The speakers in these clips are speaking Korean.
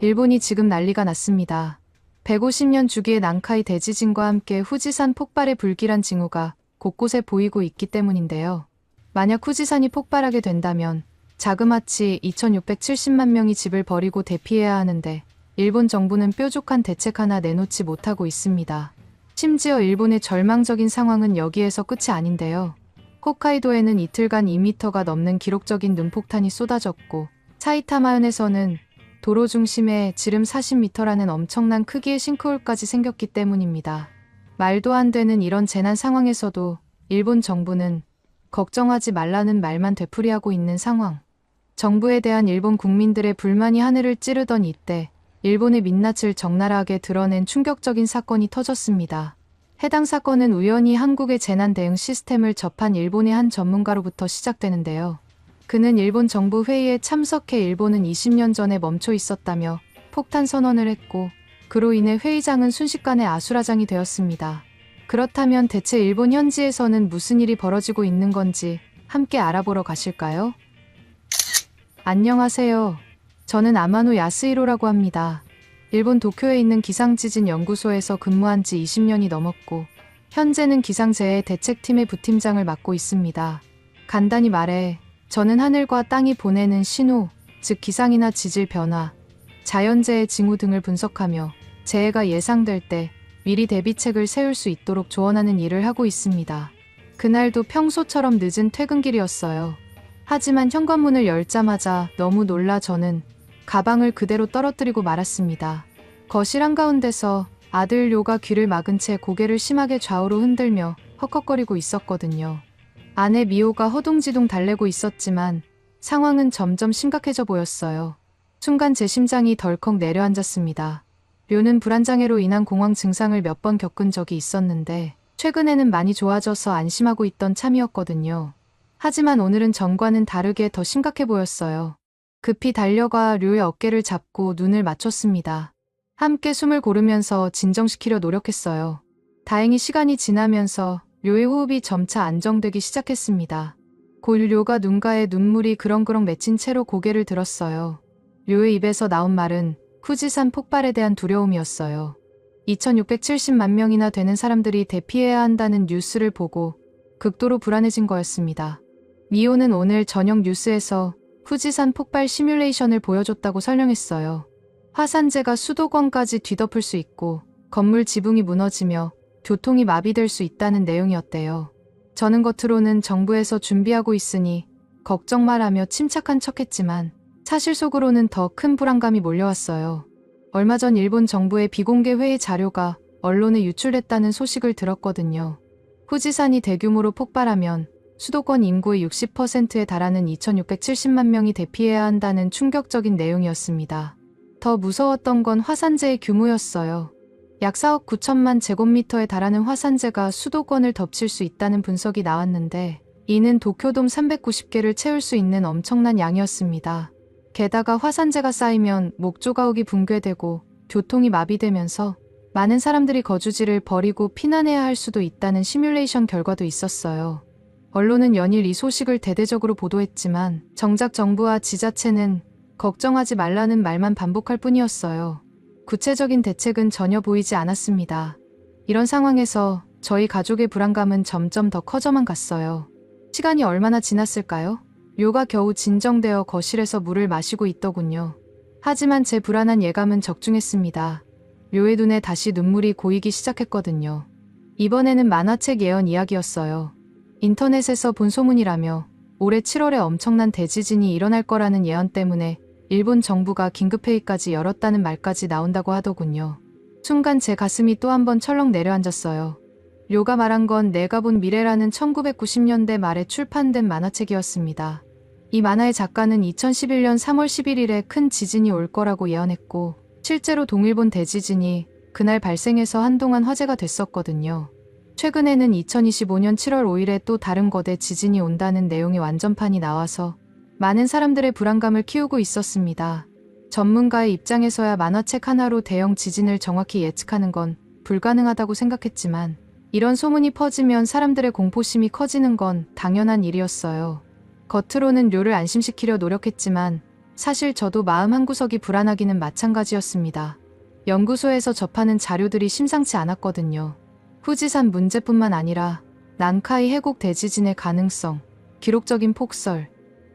일본이 지금 난리가 났습니다. 150년 주기의 난카이 대지진과 함께 후지산 폭발의 불길한 징후가 곳곳에 보이고 있기 때문인데요. 만약 후지산이 폭발하게 된다면 자그마치 2670만 명이 집을 버리고 대피해야 하는데 일본 정부는 뾰족한 대책 하나 내놓지 못하고 있습니다. 심지어 일본의 절망적인 상황은 여기에서 끝이 아닌데요. 홋카이도에는 이틀간 2m가 넘는 기록적인 눈폭탄이 쏟아졌고 사이타마현에서는 도로 중심에 지름 40m라는 엄청난 크기의 싱크홀까지 생겼기 때문입니다. 말도 안 되는 이런 재난 상황에서도 일본 정부는 걱정하지 말라는 말만 되풀이하고 있는 상황. 정부에 대한 일본 국민들의 불만이 하늘을 찌르던 이때 일본의 민낯을 적나라하게 드러낸 충격적인 사건이 터졌습니다. 해당 사건은 우연히 한국의 재난 대응 시스템을 접한 일본의 한 전문가로부터 시작되는데요. 그는 일본 정부 회의에 참석해 일본은 20년 전에 멈춰 있었다며 폭탄 선언을 했고 그로 인해 회의장은 순식간에 아수라장이 되었습니다. 그렇다면 대체 일본 현지에서는 무슨 일이 벌어지고 있는 건지 함께 알아보러 가실까요? 안녕하세요. 저는 아마노 야스히로라고 합니다. 일본 도쿄에 있는 기상지진 연구소에서 근무한 지 20년이 넘었고 현재는 기상재해 대책팀의 부팀장을 맡고 있습니다. 간단히 말해 저는 하늘과 땅이 보내는 신호, 즉 기상이나 지질 변화, 자연재해 징후 등을 분석하며 재해가 예상될 때 미리 대비책을 세울 수 있도록 조언하는 일을 하고 있습니다. 그날도 평소처럼 늦은 퇴근길이었어요. 하지만 현관문을 열자마자 너무 놀라 저는 가방을 그대로 떨어뜨리고 말았습니다. 거실 한가운데서 아들 료가 귀를 막은 채 고개를 심하게 좌우로 흔들며 헉헉거리고 있었거든요. 아내 미호가 허둥지둥 달래고 있었지만 상황은 점점 심각해져 보였어요. 순간 제 심장이 덜컥 내려앉았습니다. 료는 불안장애로 인한 공황 증상을 몇 번 겪은 적이 있었는데 최근에는 많이 좋아져서 안심하고 있던 참이었거든요. 하지만 오늘은 전과는 다르게 더 심각해 보였어요. 급히 달려가 료의 어깨를 잡고 눈을 맞췄습니다. 함께 숨을 고르면서 진정시키려 노력했어요. 다행히 시간이 지나면서 료의 호흡이 점차 안정되기 시작했습니다. 곧 료가 눈가에 눈물이 그렁그렁 맺힌 채로 고개를 들었어요. 료의 입에서 나온 말은 후지산 폭발에 대한 두려움이었어요. 2670만 명이나 되는 사람들이 대피해야 한다는 뉴스를 보고 극도로 불안해진 거였습니다. 미호는 오늘 저녁 뉴스에서 후지산 폭발 시뮬레이션을 보여줬다고 설명했어요. 화산재가 수도권까지 뒤덮을 수 있고 건물 지붕이 무너지며 교통이 마비될 수 있다는 내용이었대요. 저는 겉으로는 정부에서 준비하고 있으니 걱정 말하며 침착한 척했지만 사실 속으로는 더 큰 불안감이 몰려왔어요. 얼마 전 일본 정부의 비공개 회의 자료가 언론에 유출됐다는 소식을 들었거든요. 후지산이 대규모로 폭발하면 수도권 인구의 60%에 달하는 2670만 명이 대피해야 한다는 충격적인 내용이었습니다. 더 무서웠던 건 화산재의 규모였어요. 약 4억 9천만 제곱미터에 달하는 화산재가 수도권을 덮칠 수 있다는 분석이 나왔는데 이는 도쿄돔 390개를 채울 수 있는 엄청난 양이었습니다. 게다가 화산재가 쌓이면 목조가옥이 붕괴되고 교통이 마비되면서 많은 사람들이 거주지를 버리고 피난해야 할 수도 있다는 시뮬레이션 결과도 있었어요. 언론은 연일 이 소식을 대대적으로 보도했지만 정작 정부와 지자체는 걱정하지 말라는 말만 반복할 뿐이었어요. 구체적인 대책은 전혀 보이지 않았습니다. 이런 상황에서 저희 가족의 불안감은 점점 더 커져만 갔어요. 시간이 얼마나 지났을까요? 료가 겨우 진정되어 거실에서 물을 마시고 있더군요. 하지만 제 불안한 예감은 적중했습니다. 료의 눈에 다시 눈물이 고이기 시작했거든요. 이번에는 만화책 예언 이야기였어요. 인터넷에서 본 소문이라며 올해 7월에 엄청난 대지진이 일어날 거라는 예언 때문에 일본 정부가 긴급회의까지 열었다는 말까지 나온다고 하더군요. 순간 제 가슴이 또 한 번 철렁 내려앉았어요. 료가 말한 건 내가 본 미래라는 1990년대 말에 출판된 만화책이었습니다. 이 만화의 작가는 2011년 3월 11일에 큰 지진이 올 거라고 예언했고 실제로 동일본 대지진이 그날 발생해서 한동안 화제가 됐었거든요. 최근에는 2025년 7월 5일에 또 다른 거대 지진이 온다는 내용의 완전판이 나와서 많은 사람들의 불안감을 키우고 있었습니다. 전문가의 입장에서야 만화책 하나로 대형 지진을 정확히 예측하는 건 불가능하다고 생각했지만 이런 소문이 퍼지면 사람들의 공포심이 커지는 건 당연한 일이었어요. 겉으로는 료를 안심시키려 노력했지만 사실 저도 마음 한구석이 불안하기는 마찬가지였습니다. 연구소에서 접하는 자료들이 심상치 않았거든요. 후지산 문제뿐만 아니라 난카이 해곡 대지진의 가능성, 기록적인 폭설,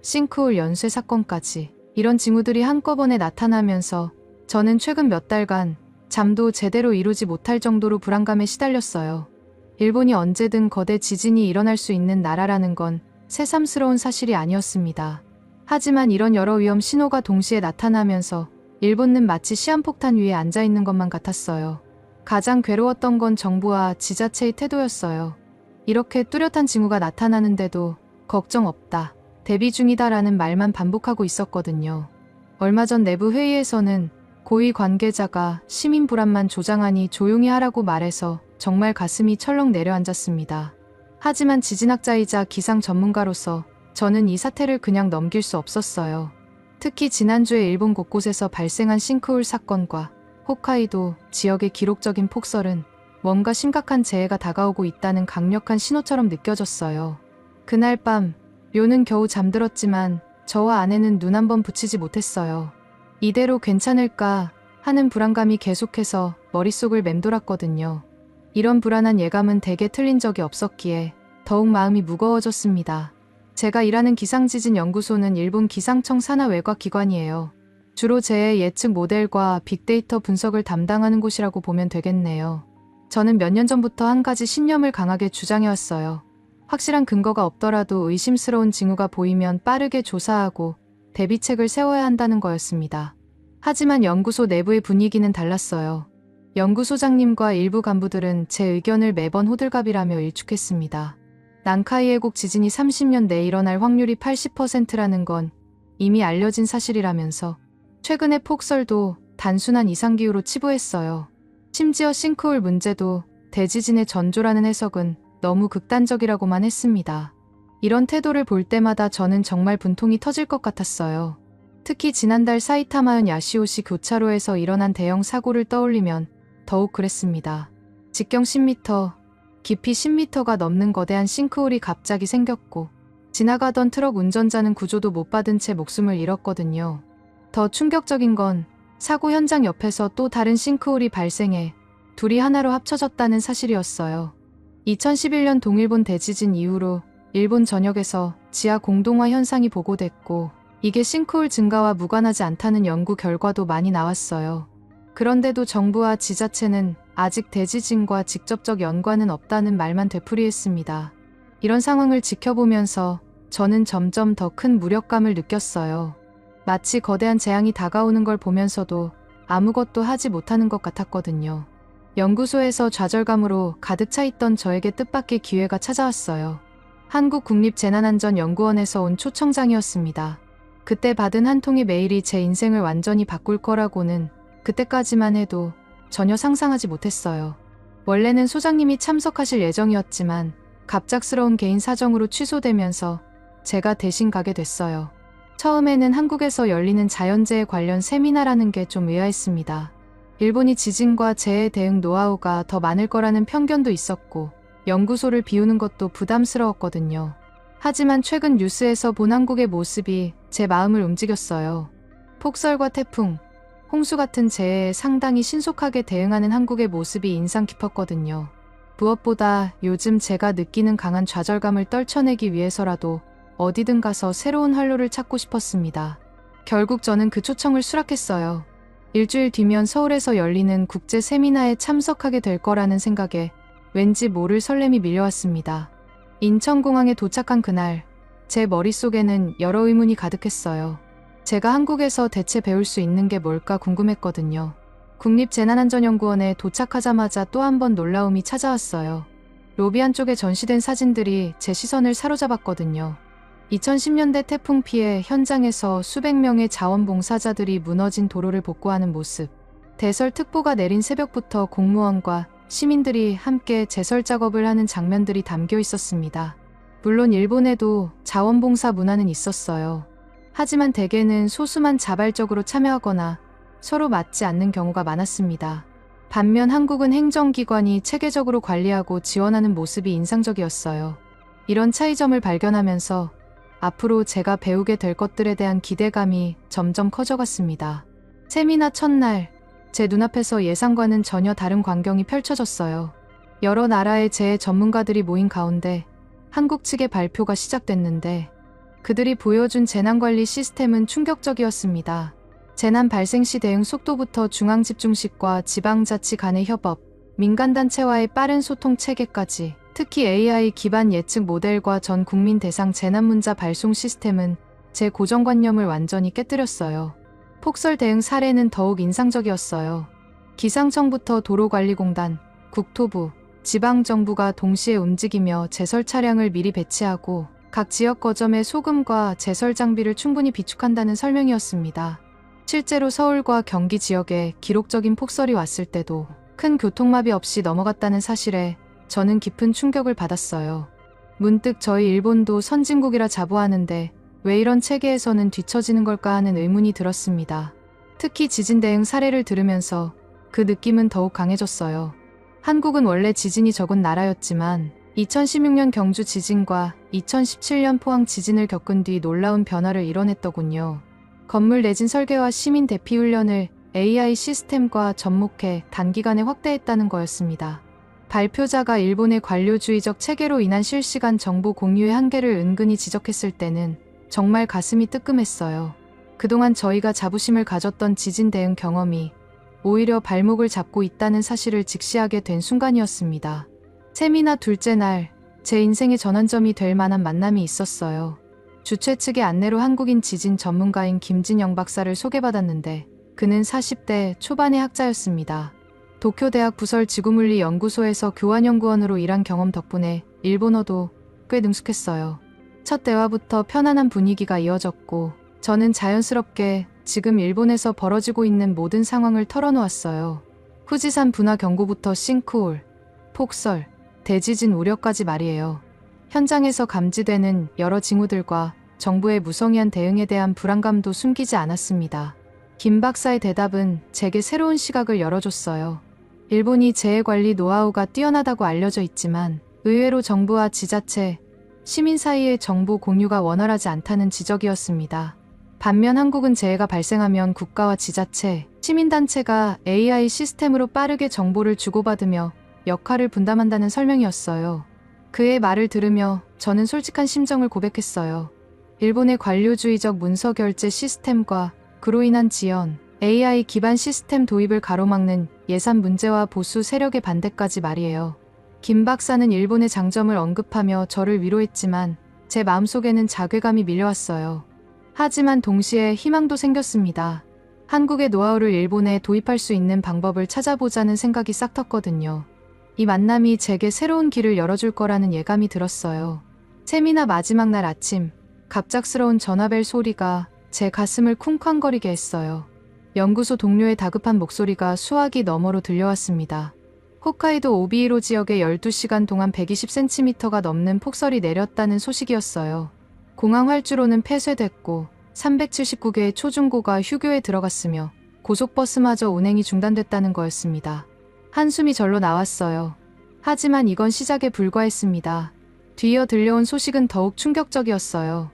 싱크홀 연쇄 사건까지 이런 징후들이 한꺼번에 나타나면서 저는 최근 몇 달간 잠도 제대로 이루지 못할 정도로 불안감에 시달렸어요. 일본이 언제든 거대 지진이 일어날 수 있는 나라라는 건 새삼스러운 사실이 아니었습니다. 하지만 이런 여러 위험 신호가 동시에 나타나면서 일본은 마치 시한폭탄 위에 앉아있는 것만 같았어요. 가장 괴로웠던 건 정부와 지자체의 태도였어요. 이렇게 뚜렷한 징후가 나타나는데도 걱정 없다, 대비 중이다라는 말만 반복하고 있었거든요. 얼마 전 내부 회의에서는 고위 관계자가 시민 불안만 조장하니 조용히 하라고 말해서 정말 가슴이 철렁 내려앉았습니다. 하지만 지진학자이자 기상 전문가로서 저는 이 사태를 그냥 넘길 수 없었어요. 특히 지난주에 일본 곳곳에서 발생한 싱크홀 사건과 홋카이도 지역의 기록적인 폭설은 뭔가 심각한 재해가 다가오고 있다는 강력한 신호처럼 느껴졌어요. 그날 밤 료는 겨우 잠들었지만 저와 아내는 눈 한 번 붙이지 못했어요. 이대로 괜찮을까 하는 불안감이 계속해서 머릿속을 맴돌았거든요. 이런 불안한 예감은 대개 틀린 적이 없었기에 더욱 마음이 무거워졌습니다. 제가 일하는 기상지진연구소는 일본 기상청 산하 외곽 기관이에요. 주로 재해 예측 모델과 빅데이터 분석을 담당하는 곳이라고 보면 되겠네요. 저는 몇 년 전부터 한 가지 신념을 강하게 주장해왔어요. 확실한 근거가 없더라도 의심스러운 징후가 보이면 빠르게 조사하고 대비책을 세워야 한다는 거였습니다. 하지만 연구소 내부의 분위기는 달랐어요. 연구소장님과 일부 간부들은 제 의견을 매번 호들갑이라며 일축했습니다. 난카이 해곡 지진이 30년 내에 일어날 확률이 80%라는 건 이미 알려진 사실이라면서 최근의 폭설도 단순한 이상기후로 치부했어요. 심지어 싱크홀 문제도 대지진의 전조라는 해석은 너무 극단적이라고만 했습니다. 이런 태도를 볼 때마다 저는 정말 분통이 터질 것 같았어요. 특히 지난달 사이타마현 야시오시 교차로에서 일어난 대형 사고를 떠올리면 더욱 그랬습니다. 직경 10m, 깊이 10m가 넘는 거대한 싱크홀이 갑자기 생겼고 지나가던 트럭 운전자는 구조도 못 받은 채 목숨을 잃었거든요. 더 충격적인 건 사고 현장 옆에서 또 다른 싱크홀이 발생해 둘이 하나로 합쳐졌다는 사실이었어요. 2011년 동일본 대지진 이후로 일본 전역에서 지하 공동화 현상이 보고됐고 이게 싱크홀 증가와 무관하지 않다는 연구 결과도 많이 나왔어요. 그런데도 정부와 지자체는 아직 대지진과 직접적 연관은 없다는 말만 되풀이했습니다. 이런 상황을 지켜보면서 저는 점점 더 큰 무력감을 느꼈어요. 마치 거대한 재앙이 다가오는 걸 보면서도 아무것도 하지 못하는 것 같았거든요. 연구소에서 좌절감으로 가득 차 있던 저에게 뜻밖의 기회가 찾아왔어요. 한국국립재난안전연구원에서 온 초청장이었습니다. 그때 받은 한 통의 메일이 제 인생을 완전히 바꿀 거라고는 그때까지만 해도 전혀 상상하지 못했어요. 원래는 소장님이 참석하실 예정이었지만 갑작스러운 개인 사정으로 취소되면서 제가 대신 가게 됐어요. 처음에는 한국에서 열리는 자연재해 관련 세미나라는 게 좀 의아했습니다. 일본이 지진과 재해 대응 노하우가 더 많을 거라는 편견도 있었고 연구소를 비우는 것도 부담스러웠거든요. 하지만 최근 뉴스에서 본 한국의 모습이 제 마음을 움직였어요. 폭설과 태풍, 홍수 같은 재해에 상당히 신속하게 대응하는 한국의 모습이 인상 깊었거든요. 무엇보다 요즘 제가 느끼는 강한 좌절감을 떨쳐내기 위해서라도 어디든 가서 새로운 활로를 찾고 싶었습니다. 결국 저는 그 초청을 수락했어요. 일주일 뒤면 서울에서 열리는 국제 세미나에 참석하게 될 거라는 생각에 왠지 모를 설렘이 밀려왔습니다. 인천공항에 도착한 그날, 제 머릿속에는 여러 의문이 가득했어요. 제가 한국에서 대체 배울 수 있는 게 뭘까 궁금했거든요. 국립재난안전연구원에 도착하자마자 또 한 번 놀라움이 찾아왔어요. 로비 안쪽에 전시된 사진들이 제 시선을 사로잡았거든요. 2010년대 태풍 피해 현장에서 수백 명의 자원봉사자들이 무너진 도로를 복구하는 모습. 대설특보가 내린 새벽부터 공무원과 시민들이 함께 제설 작업을 하는 장면들이 담겨 있었습니다. 물론 일본에도 자원봉사 문화는 있었어요. 하지만 대개는 소수만 자발적으로 참여하거나 서로 맞지 않는 경우가 많았습니다. 반면 한국은 행정기관이 체계적으로 관리하고 지원하는 모습이 인상적이었어요. 이런 차이점을 발견하면서 앞으로 제가 배우게 될 것들에 대한 기대감이 점점 커져갔습니다. 세미나 첫날, 제 눈앞에서 예상과는 전혀 다른 광경이 펼쳐졌어요. 여러 나라의 재해 전문가들이 모인 가운데 한국 측의 발표가 시작됐는데 그들이 보여준 재난관리 시스템은 충격적이었습니다. 재난 발생 시 대응 속도부터 중앙집중식과 지방자치 간의 협업, 민간단체와의 빠른 소통 체계까지, 특히 AI 기반 예측 모델과 전 국민 대상 재난문자 발송 시스템은 제 고정관념을 완전히 깨뜨렸어요. 폭설 대응 사례는 더욱 인상적이었어요. 기상청부터 도로관리공단, 국토부, 지방정부가 동시에 움직이며 제설 차량을 미리 배치하고 각 지역 거점에 소금과 제설 장비를 충분히 비축한다는 설명이었습니다. 실제로 서울과 경기 지역에 기록적인 폭설이 왔을 때도 큰 교통마비 없이 넘어갔다는 사실에 저는 깊은 충격을 받았어요. 문득 저희 일본도 선진국이라 자부하는데 왜 이런 체계에서는 뒤처지는 걸까 하는 의문이 들었습니다. 특히 지진 대응 사례를 들으면서 그 느낌은 더욱 강해졌어요. 한국은 원래 지진이 적은 나라였지만 2016년 경주 지진과 2017년 포항 지진을 겪은 뒤 놀라운 변화를 이뤄냈더군요. 건물 내진 설계와 시민 대피 훈련을 AI 시스템과 접목해 단기간에 확대했다는 거였습니다. 발표자가 일본의 관료주의적 체계로 인한 실시간 정보 공유의 한계를 은근히 지적했을 때는 정말 가슴이 뜨끔했어요. 그동안 저희가 자부심을 가졌던 지진 대응 경험이 오히려 발목을 잡고 있다는 사실을 직시하게 된 순간이었습니다. 세미나 둘째 날, 제 인생의 전환점이 될 만한 만남이 있었어요. 주최 측의 안내로 한국인 지진 전문가인 김진영 박사를 소개받았는데 그는 40대 초반의 학자였습니다. 도쿄대학 부설지구물리연구소에서 교환연구원으로 일한 경험 덕분에 일본어도 꽤 능숙했어요. 첫 대화부터 편안한 분위기가 이어졌고 저는 자연스럽게 지금 일본에서 벌어지고 있는 모든 상황을 털어놓았어요. 후지산 분화 경고부터 싱크홀, 폭설, 대지진 우려까지 말이에요. 현장에서 감지되는 여러 징후들과 정부의 무성의한 대응에 대한 불안감도 숨기지 않았습니다. 김 박사의 대답은 제게 새로운 시각을 열어줬어요. 일본이 재해관리 노하우가 뛰어나다고 알려져 있지만 의외로 정부와 지자체, 시민 사이의 정보 공유가 원활하지 않다는 지적이었습니다. 반면 한국은 재해가 발생하면 국가와 지자체, 시민단체가 AI 시스템으로 빠르게 정보를 주고받으며 역할을 분담한다는 설명이었어요. 그의 말을 들으며 저는 솔직한 심정을 고백했어요. 일본의 관료주의적 문서 결제 시스템과 그로 인한 지연, AI 기반 시스템 도입을 가로막는 예산 문제와 보수 세력의 반대까지 말이에요. 김 박사는 일본의 장점을 언급하며 저를 위로했지만 제 마음속에는 자괴감이 밀려왔어요. 하지만 동시에 희망도 생겼습니다. 한국의 노하우를 일본에 도입할 수 있는 방법을 찾아보자는 생각이 싹 텄거든요. 이 만남이 제게 새로운 길을 열어줄 거라는 예감이 들었어요. 세미나 마지막 날 아침, 갑작스러운 전화벨 소리가 제 가슴을 쿵쾅거리게 했어요. 연구소 동료의 다급한 목소리가 수화기 너머로 들려왔습니다. 홋카이도 오비이로 지역에 12시간 동안 120cm가 넘는 폭설이 내렸다는 소식이었어요. 공항 활주로는 폐쇄됐고 379개의 초중고가 휴교에 들어갔으며 고속버스마저 운행이 중단됐다는 거였습니다. 한숨이 절로 나왔어요. 하지만 이건 시작에 불과했습니다. 뒤이어 들려온 소식은 더욱 충격적이었어요.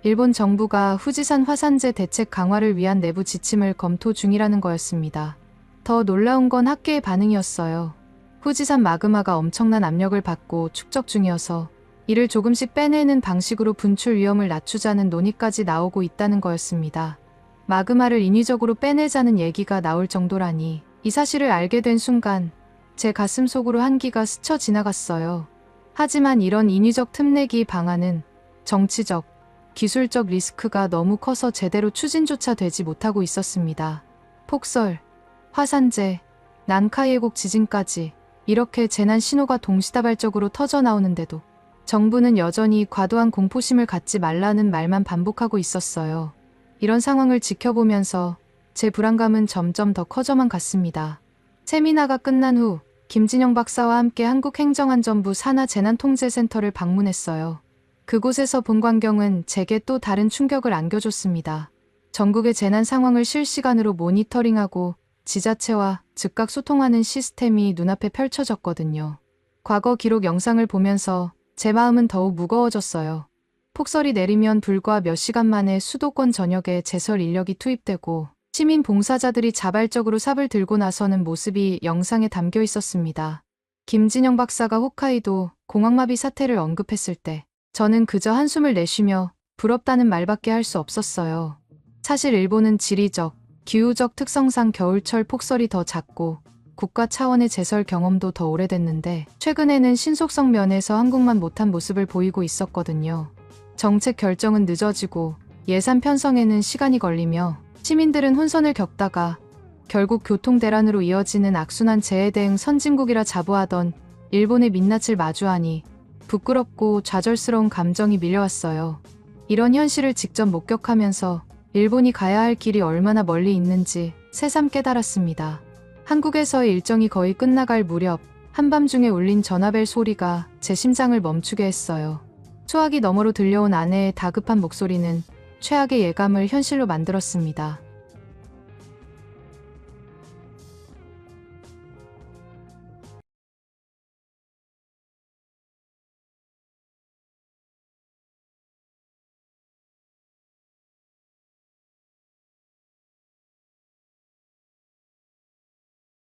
일본 정부가 후지산 화산재 대책 강화를 위한 내부 지침을 검토 중이라는 거였습니다. 더 놀라운 건 학계의 반응이었어요. 후지산 마그마가 엄청난 압력을 받고 축적 중이어서 이를 조금씩 빼내는 방식으로 분출 위험을 낮추자는 논의까지 나오고 있다는 거였습니다. 마그마를 인위적으로 빼내자는 얘기가 나올 정도라니 이 사실을 알게 된 순간 제 가슴 속으로 한기가 스쳐 지나갔어요. 하지만 이런 인위적 틈내기 방안은 정치적, 기술적 리스크가 너무 커서 제대로 추진조차 되지 못하고 있었습니다. 폭설, 화산재, 난카이해곡 지진까지 이렇게 재난 신호가 동시다발적으로 터져 나오는데도 정부는 여전히 과도한 공포심을 갖지 말라는 말만 반복하고 있었어요. 이런 상황을 지켜보면서 제 불안감은 점점 더 커져만 갔습니다. 세미나가 끝난 후 김진영 박사와 함께 한국행정안전부 산하재난통제센터를 방문했어요. 그곳에서 본 광경은 제게 또 다른 충격을 안겨줬습니다. 전국의 재난 상황을 실시간으로 모니터링하고 지자체와 즉각 소통하는 시스템이 눈앞에 펼쳐졌거든요. 과거 기록 영상을 보면서 제 마음은 더욱 무거워졌어요. 폭설이 내리면 불과 몇 시간 만에 수도권 전역에 제설 인력이 투입되고 시민 봉사자들이 자발적으로 삽을 들고 나서는 모습이 영상에 담겨 있었습니다. 김진영 박사가 홋카이도 공황마비 사태를 언급했을 때 저는 그저 한숨을 내쉬며 부럽다는 말밖에 할 수 없었어요. 사실 일본은 지리적, 기후적 특성상 겨울철 폭설이 더 잦고 국가 차원의 제설 경험도 더 오래됐는데 최근에는 신속성 면에서 한국만 못한 모습을 보이고 있었거든요. 정책 결정은 늦어지고 예산 편성에는 시간이 걸리며 시민들은 혼선을 겪다가 결국 교통대란으로 이어지는 악순환 재해 대응 선진국이라 자부하던 일본의 민낯을 마주하니 부끄럽고 좌절스러운 감정이 밀려왔어요. 이런 현실을 직접 목격하면서 일본이 가야 할 길이 얼마나 멀리 있는지 새삼 깨달았습니다. 한국에서의 일정이 거의 끝나갈 무렵 한밤중에 울린 전화벨 소리가 제 심장을 멈추게 했어요. 소화기 너머로 들려온 아내의 다급한 목소리는 최악의 예감을 현실로 만들었습니다.